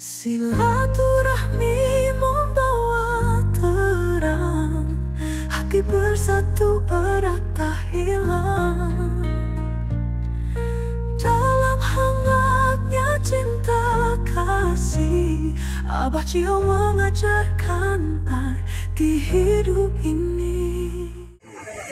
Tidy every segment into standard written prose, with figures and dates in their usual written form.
Silaturahmi membawa terang, hati bersatu erat tak hilang. Dalam hangatnya cinta kasih, Abah Cio mengajarkan arti hidup ini.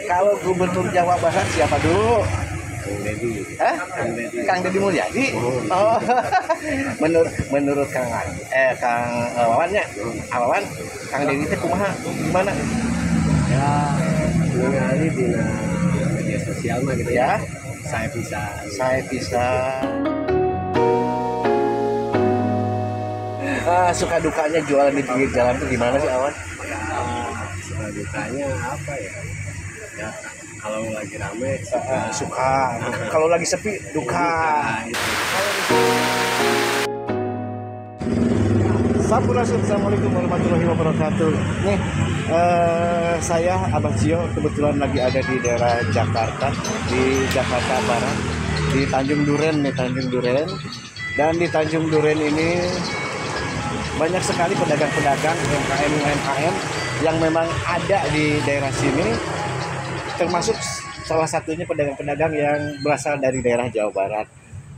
Kalau Gubernur Jawa Barat siapa dulu? Kang Deddy. Hah? Kang Deddy Mulyadi. Oh, menurut Kang Wawannya, Wawan, Kang Deddy itu kumaha? Gimana? Ya, mengenali di media sosial mah gitu Ya, ya. Saya bisa. Suka dukanya jualan di pinggir jalan tuh gimana sih, Awan? Suka dukanya apa ya? Ya, kalau lagi rame Suka. Kalau lagi sepi duka. Assalamualaikum warahmatullahi wabarakatuh. Nih, saya Abah Cio kebetulan lagi ada di daerah Jakarta, di Jakarta Barat, di Tanjung Duren nih, Tanjung Duren. Dan di Tanjung Duren ini banyak sekali pedagang-pedagang UMKM yang memang ada di daerah sini, termasuk salah satunya pedagang-pedagang yang berasal dari daerah Jawa Barat.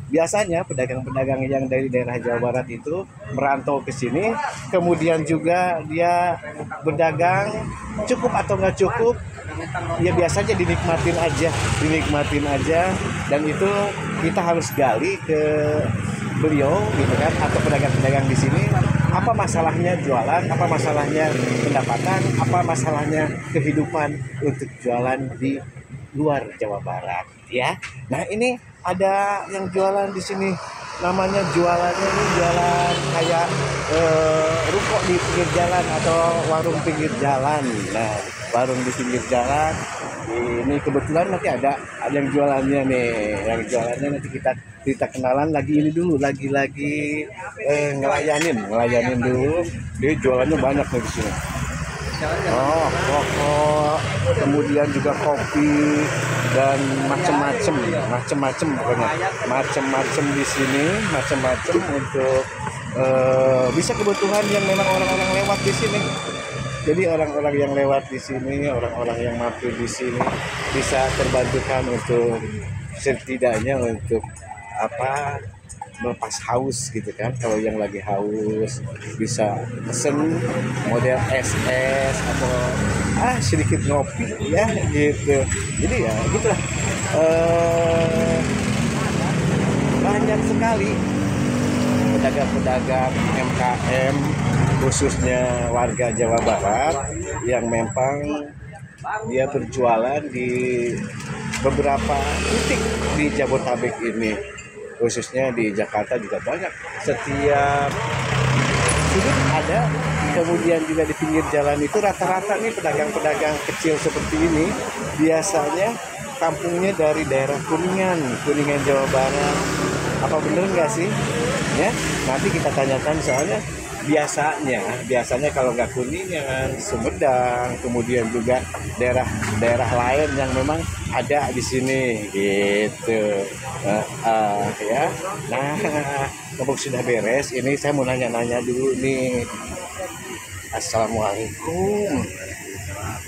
Biasanya pedagang-pedagang yang dari daerah Jawa Barat itu merantau ke sini, kemudian juga dia berdagang cukup atau nggak cukup, ya biasanya dinikmatin aja, dan itu kita harus gali ke beliau gitu kan, atau pedagang-pedagang di sini, apa masalahnya jualan, apa masalahnya pendapatan, apa masalahnya kehidupan untuk jualan di luar Jawa Barat ya. Nah, ini ada yang jualan di sini, namanya jualannya ini jualan kayak ruko di pinggir jalan atau warung pinggir jalan. Nah, warung di pinggir jalan ini kebetulan nanti ada yang jualannya nih, yang jualannya nanti kita kenalan lagi ini dulu, lagi ngelayanin dulu. Dia jualannya banyak nih di sini. Oh, rokok, kemudian juga kopi dan macem-macem pokoknya, macem-macem di sini, macem-macem untuk bisa kebutuhan yang memang orang-orang lewat di sini. Jadi orang-orang yang lewat di sini, orang-orang yang mampir di sini bisa terbantukan untuk setidaknya untuk apa, melepas haus gitu kan. Kalau yang lagi haus bisa pesen model es atau sedikit ngopi ya gitu. Jadi ya gitulah, banyak sekali pedagang-pedagang UMKM khususnya warga Jawa Barat yang memang dia berjualan di beberapa titik di Jabodetabek ini, khususnya di Jakarta juga banyak. Setiap sudut ada, kemudian juga di pinggir jalan itu rata-rata nih pedagang-pedagang kecil seperti ini biasanya kampungnya dari daerah Kuningan Jawa Barat. Apa bener nggak sih? Ya, nanti kita tanyakan, soalnya biasanya kalau nggak Kuningan, Sumedang, kemudian juga daerah lain yang memang ada di sini gitu. Ya. Nah, mumpung sudah beres, ini saya mau nanya-nanya dulu nih. Assalamualaikum.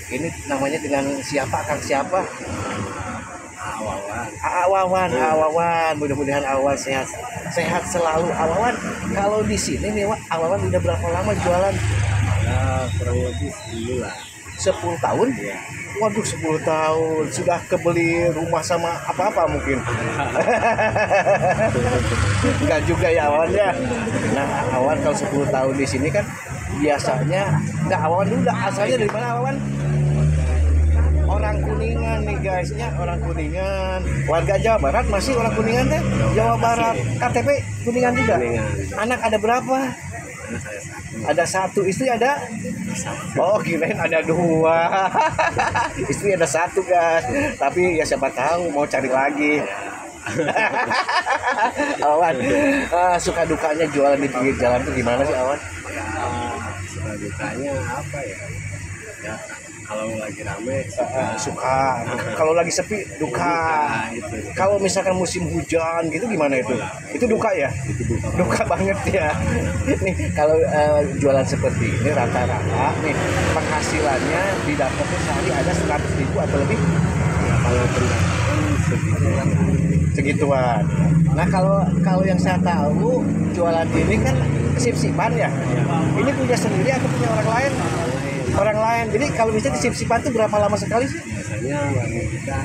Ini namanya dengan siapa, Kang siapa? Awawan. Mudah-mudahan Awawan sehat selalu. Awawan, kalau di sini nih, Awawan udah berapa lama jualan? Kurang lebih 10 tahun? Ya. Waduh, 10 tahun. Sudah kebeli rumah sama apa-apa mungkin? Enggak juga ya, Awawan ya. Nah, Awawan kalau 10 tahun di sini kan biasanya, enggak, Awawan dulu asalnya dari mana, Awawan? Orang Kuningan nih guys, ya, orang Kuningan. Warga Jawa Barat masih orang Kuningan deh. Jawa Barat, KTP Kuningan juga. Anak ada berapa? Ada satu, istri ada? Oh, kirain ada 2. Istri ada 1 guys. Tapi ya siapa tahu mau cari lagi. Awan, suka dukanya jualan di pinggir jalan tuh gimana sih, Awan? Suka dukanya apa ya? Ya, kalau lagi rame Suka. Kalau lagi sepi duka. itu Kalau misalkan musim hujan gitu gimana itu? Itu duka ya? itu duka Duka banget ya. Nih kalau jualan seperti ini rata-rata nih penghasilannya didapatnya sehari ada 100.000 atau lebih kalau pendapatan segituan. Nah kalau yang saya tahu jualan ini kan sip-sipan ya. Ini punya sendiri atau punya orang lain? Orang lain. Jadi kalau misalnya di sip-sipan itu berapa lama sekali sih? biasanya warga kita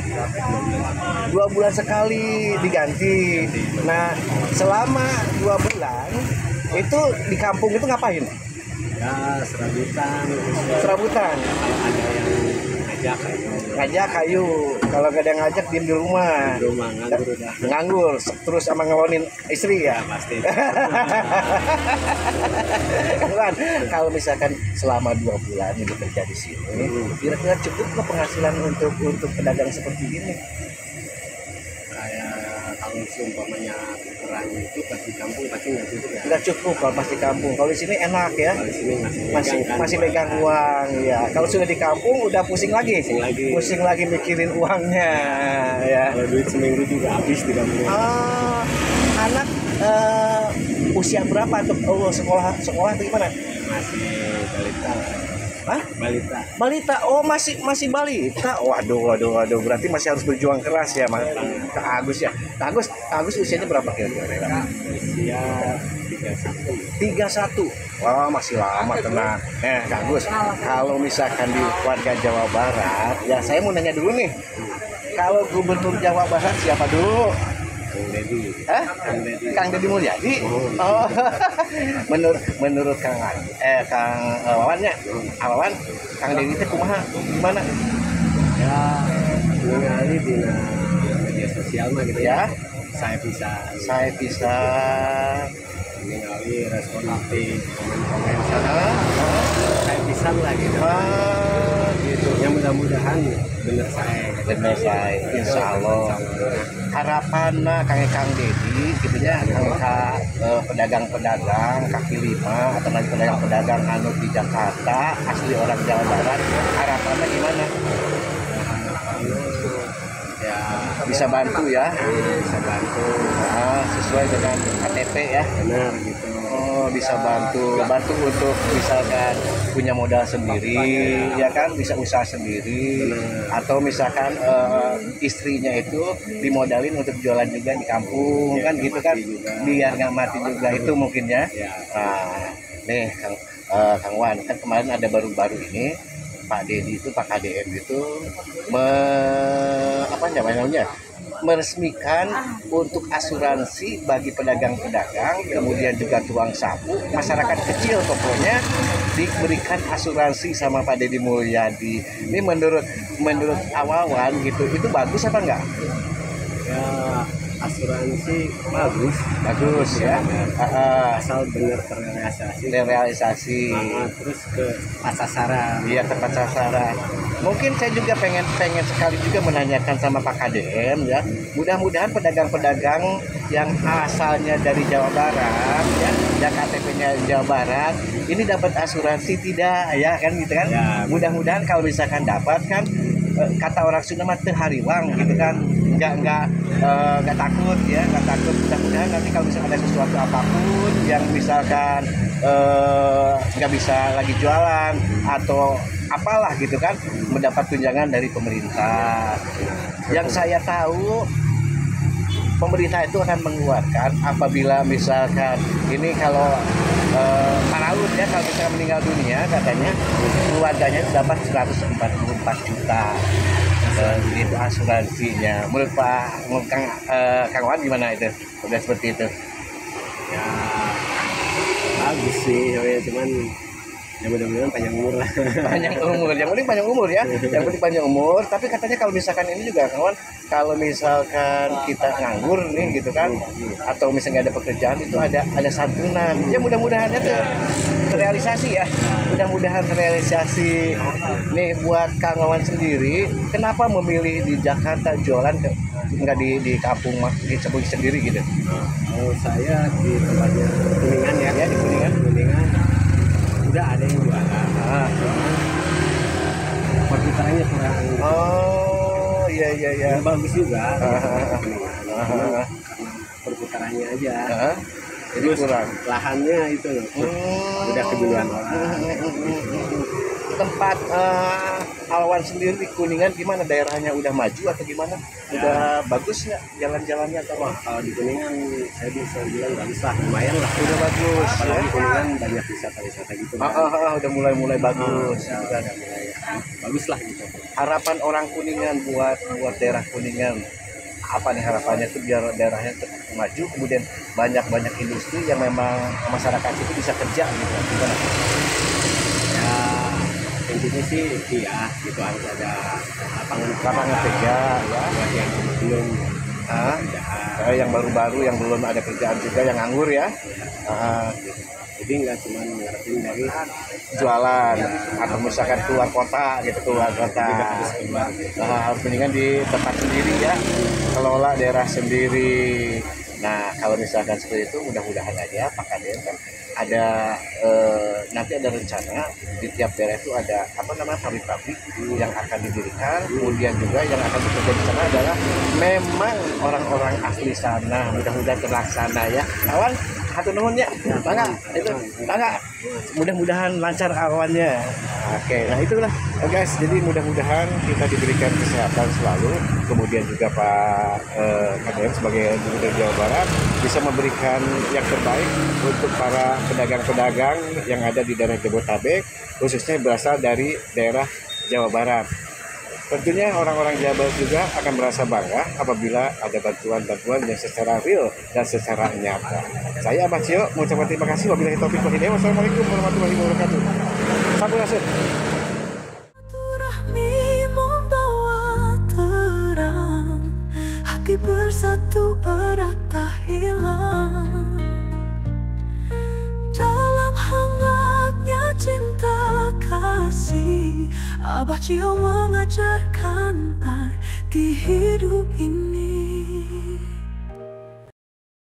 2 bulan sekali diganti. Nah selama 2 bulan itu di kampung itu ngapain? ya serabutan Serabutan, kalau ada yang ngajak ngajak kayu. Kalau gak ada yang ngajak diem di rumah. di rumah nganggur udah Nganggur terus sama ngelonin istri ya. pasti Kan kalau misalkan selama 2 bulan ini bekerja di sini, kira-kira cukup ke penghasilan untuk pedagang seperti ini? kayak kalau seumpamanya kurang itu pas di kampung pasti nggak cukup ya Nggak cukup kalau pas di kampung. Kalau di sini enak ya, kalau di sini masih pegang uang ya. Kalau sudah di kampung udah pusing lagi, pusing lagi mikirin uangnya ya. kalau duit seminggu juga habis di kampung Anak usia berapa tuh? Sekolah atau gimana? masih balita Hah? balita Balita, masih balita. Waduh, berarti masih harus berjuang keras ya, Kak Agus ya. Kak Agus usianya berapa kira-kira? usia 31 31. Wah, masih lama tenang. Kak Agus, kalau misalkan di warga Jawa Barat, ya saya mau nanya dulu nih. Kalau Gubernur Jawa Barat siapa dulu? Kang Deddy Hah? Kang Deddy Mulyadi. Oh. menurut Kang Wawannya. Wawan, Kang Deddy itu kumaha? Gimana? ya mengenali di media sosial mah gitu Ya, saya bisa mengenali respon aktif komen-komen saya bisa lah gitu gitu. ya mudah-mudahan bener saya Insya Allah. Harapan Kang Deddy gitu ya, angka pedagang-pedagang kaki lima atau lagi pedagang-pedagang anu di Jakarta asli orang Jawa Barat, harapannya gimana? ya Bisa bantu ya, bisa bantu sesuai dengan KTP ya. benar gitu Bisa bantu untuk misalkan punya modal sendiri ya kan, bisa usaha sendiri, atau misalkan istrinya itu dimodalin untuk jualan juga di kampung kan gitu kan, biar nggak mati juga itu mungkin ya. Nah, nih Kang Wan, kan kemarin ada baru-baru ini Pak Deddy itu, Pak KDM itu apa namanya, meresmikan untuk asuransi bagi pedagang-pedagang, kemudian juga tukang sapu, masyarakat kecil pokoknya diberikan asuransi sama Pak Deddy Mulyadi. Ini menurut Awawan gitu, itu bagus apa enggak? ya asuransi bagus Ya. asal benar Realisasi. terus ke sasaran Iya, tepat sasaran. Mungkin saya juga pengen sekali juga menanyakan sama Pak KDM ya. Mudah-mudahan pedagang-pedagang yang asalnya dari Jawa Barat ya, yang KTP-nya Jawa Barat, ini dapat asuransi tidak ya kan gitu kan? Ya. Mudah-mudahan kalau misalkan dapat kan, kata orang Sunda mah teu hariwang gitu kan. Nggak takut ya, nggak takut. Mudah-mudahan nanti kalau misalkan ada sesuatu apapun yang misalkan nggak bisa lagi jualan atau apalah gitu kan, mendapat tunjangan dari pemerintah. Yang saya tahu pemerintah itu akan mengeluarkan apabila misalkan ini kalau Paraud ya, kalau misalkan meninggal dunia katanya keluarganya itu dapat 144 juta. Itu asuransinya. Menurut Kang Wan gimana itu? Udah seperti itu. ya bagus sih ya, cuman ya mudah-mudahan panjang umur lah Panjang umur, yang penting panjang umur ya. Yang penting panjang umur. Tapi katanya kalau misalkan ini juga kawan, kalau misalkan kita nganggur nih gitu kan, atau misalnya nggak ada pekerjaan, itu ada santunan. Ya mudah-mudahan itu terrealisasi ya. Mudah-mudahan terrealisasi. Nih buat Kang Wawan sendiri, kenapa memilih di Jakarta jualan nggak di kampung di Cepugi sendiri gitu? kalau saya di tempatnya Kuningan Ya di Kuningan. udah ada yang jualan iya iya iya. Ya, bagus juga. Ah. Cuman perputarannya aja. Jadi Terus kurang. lahannya itu loh, udah keduluan orang. Tempat Alwan sendiri di Kuningan gimana, daerahnya udah maju atau gimana? Udah bagus nggak jalan-jalannya atau Wah, kalau di Kuningan saya bisa bilang bagus lah, lumayan lah. udah bagus? Apalagi Ya? Kuningan banyak wisata-wisata gitu. Udah mulai bagus. Udah mulai bagus lah gitu. Harapan orang Kuningan buat daerah Kuningan apa nih harapannya tuh biar daerahnya tetap maju, kemudian banyak industri yang memang masyarakat itu bisa kerja gitu. Gimana? Ya intinya sih iya gitu, harus ada Lapangan kerja ya. buat yang belum kerjaan. Yang baru-baru yang belum ada kerjaan juga, yang nganggur ya. Jadi nggak cuma ngarepin dari Jualan atau misalkan keluar kota gitu, harus mendingan di tempat sendiri ya, kelola daerah sendiri. Nah kalau misalkan seperti itu mudah-mudahan aja Pak Kades kan ada nanti ada rencana di tiap daerah itu ada pabrik-pabrik yang akan didirikan, kemudian juga yang akan bekerja di sana adalah memang orang-orang asli sana. Mudah-mudahan terlaksana ya kawan. Hatur nuhun ya, bangga itu bangga. Mudah-mudahan lancar awannya. Oke, nah itulah guys. Jadi mudah-mudahan kita diberikan kesehatan selalu. Kemudian juga Pak KDM sebagai Gubernur Jawa Barat bisa memberikan yang terbaik untuk para pedagang-pedagang yang ada di daerah Jabodetabek, khususnya berasal dari daerah Jawa Barat. Tentunya orang-orang Jawa Barat juga akan merasa bangga apabila ada bantuan-bantuan yang secara real dan secara nyata. Saya Abah Cio mengucapkan terima kasih. Wabillahi taufiq wal hidayah. Wassalamualaikum warahmatullahi wabarakatuh. Sampurasun. Rahmi membawa terang, hati bersatu erat tak hilang. Dalam hangatnya cinta kasih, Abah Cio mengajarkan arti hidup ini.